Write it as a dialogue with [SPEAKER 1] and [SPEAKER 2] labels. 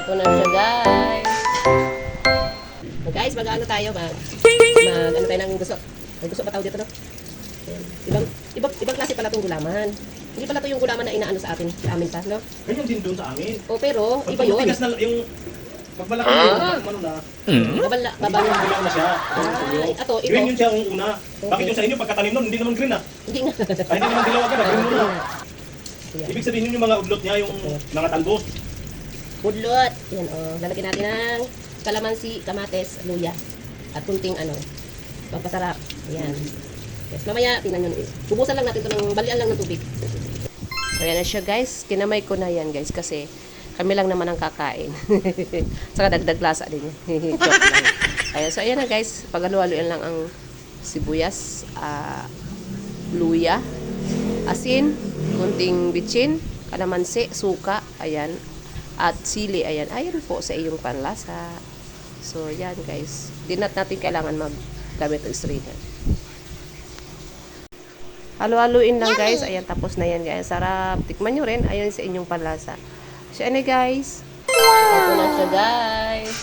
[SPEAKER 1] Ito na siya, guys. Guys, mag-ano tayo, mag-ano tayo ng gusto. May gusto pa tao dito, no? Ayan. Ibang klase pala itong gulaman. Hindi pala ito yung gulaman na inaano sa atin, sa amin pa, no?
[SPEAKER 2] Ganyan din doon sa amin.
[SPEAKER 1] O, pero,
[SPEAKER 2] Pag
[SPEAKER 1] iba yun.
[SPEAKER 2] matigas na yung pag malaki yung ano na,
[SPEAKER 1] Babang.
[SPEAKER 2] gulaw na siya.
[SPEAKER 1] Ay, ito.
[SPEAKER 2] Green yun siya ang una. Bakit yung sa inyo pagkatanim nun, hindi naman green ah.
[SPEAKER 1] Hindi nga.
[SPEAKER 2] Ay, hindi naman dilaw agad, green muna.
[SPEAKER 1] Ayan.
[SPEAKER 2] Ibig sabihin yun yung mga udlot niya, yung mga talbos.
[SPEAKER 1] Budlot. Yan, o. Lalagyan natin ng kalamansi, kamates, luya. At kunting ano, pampasarap. Ayan. Yes, mamaya, tingnan nyo. Bubusan lang natin ito ng, balian lang ng tubig. Ayan na siya, guys. Kinamay ko na yan, guys, kasi kami lang naman ang kakain. Saka dagdag lasa din yan. Joke lang. Ayan, so ayan na, guys. Paghalu-haluin lang ang sibuyas, luya, asin, kunting bitchin, kalamansi, suka, ayan, at sili, ayan. Ayan po sa iyong panlasa. So, ayan, guys. Di natin kailangan maggamit ng strainer. Halo-haluin lang, guys. Ayan, tapos na yan, guys. Sarap. Tikman nyo rin. Ayan sa inyong panlasa. So, ano, guys? Ito na siya, guys.